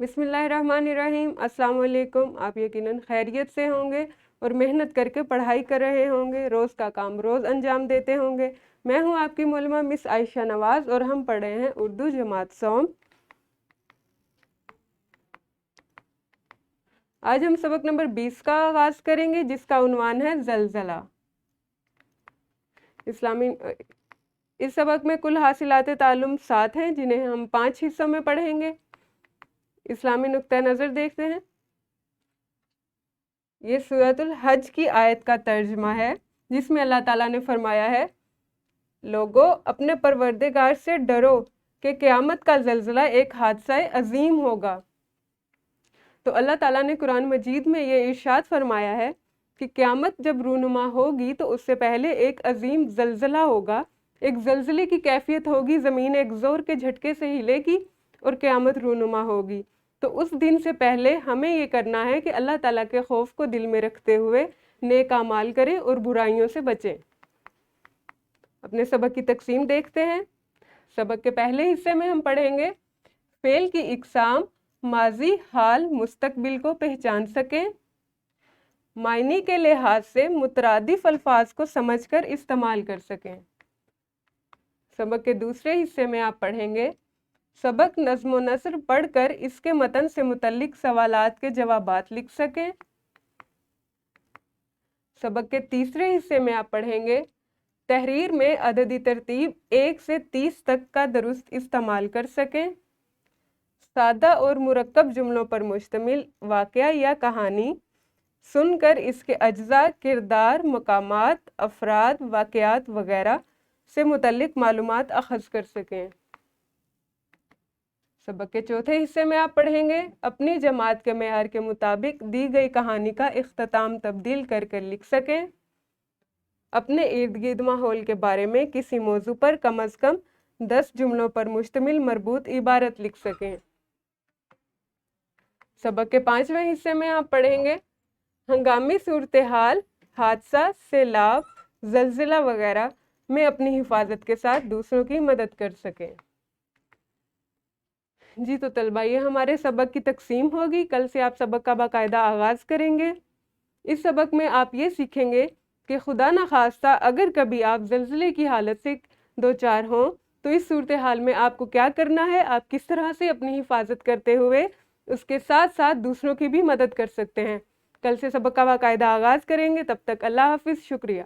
बिस्मिल्लाहिर्रहमानिर्रहीम। अस्सलाम वालेकुम। आप यकीनन खैरियत से होंगे और मेहनत करके पढ़ाई कर रहे होंगे, रोज़ का काम रोज़ अंजाम देते होंगे। मैं हूं आपकी मौलमा मिस आयशा नवाज़ और हम पढ़ रहे हैं उर्दू जमात सौम। आज हम सबक नंबर 20 का आगाज़ करेंगे, जिसका उन्वान है ज़लज़ला। इस्लामी इस सबक में कुल हासिलात ताल्लुम 7 हैं, जिन्हें हम 5 हिस्सों में पढ़ेंगे। इस्लामी नुक्ता नज़र देखते हैं। ये सूरतुल हज की आयत का तर्जमा है, जिसमें अल्लाह ताला ने फरमाया है, लोगो अपने परवरदिगार से डरो कि क़यामत का ज़लज़ला एक हादसा अजीम होगा। तो अल्लाह ताला ने कुरान मजीद में ये इरशाद फरमाया है कि क़यामत जब रूनुमा होगी तो उससे पहले एक अजीम ज़लज़ला होगा, एक ज़लज़ले की कैफियत होगी, ज़मीन एक ज़ोर के झटके से हिलेगी और क़यामत रूनुमा होगी। तो उस दिन से पहले हमें ये करना है कि अल्लाह ताला के खौफ को दिल में रखते हुए नेक अमाल करें और बुराइयों से बचें। अपने सबक की तकसीम देखते हैं। सबक के पहले हिस्से में हम पढ़ेंगे फ़ेल की इक़साम, माजी, हाल, मुस्तकबिल को पहचान सकें, मायने के लिहाज से मुतरादिफ अल्फाज को समझकर इस्तेमाल कर सकें। सबक के दूसरे हिस्से में आप पढ़ेंगे सबक नज़्म व नस्र पढ़कर इसके मतन से मुतल्लिक सवालात के जवाबात लिख सकें। सबक के तीसरे हिस्से में आप पढ़ेंगे तहरीर में अददी तरतीब 1 से 30 तक का दुरुस्त इस्तेमाल कर सकें, सादा और मुरक्कब जुमलों पर मुश्तमिल वाक़या या कहानी सुनकर इसके अज्जा, किरदार, मकामात, अफराद, वाक़यात वगैरह से मुतल्लिक मालूमात अख़ज़ कर सकें। सबक के चौथे हिस्से में आप पढ़ेंगे अपनी जमात के मेयार के मुताबिक दी गई कहानी का इख्तिताम तब्दील कर कर लिख सकें, अपने इर्द गिर्द माहौल के बारे में किसी मौजू पर कम अज़ कम 10 जुमलों पर मुश्तमिल मरबूत इबारत लिख सकें। सबक के 5वें हिस्से में आप पढ़ेंगे हंगामी सूरत हाल, हादसा, सैलाब, ज़लज़ला वगैरह में अपनी हिफाजत के साथ दूसरों की मदद कर सकें। जी तो तलबा, ये हमारे सबक की तकसीम होगी। कल से आप सबक का बाकायदा आगाज़ करेंगे। इस सबक में आप ये सीखेंगे कि खुदा न खास्ता अगर कभी आप ज़लज़ले की हालत से दो चार हों तो इस सूरत हाल में आपको क्या करना है, आप किस तरह से अपनी हिफाजत करते हुए उसके साथ साथ दूसरों की भी मदद कर सकते हैं। कल से सबक का बाकायदा आगाज़ करेंगे। तब तक अल्लाह हाफ़िज़, शुक्रिया।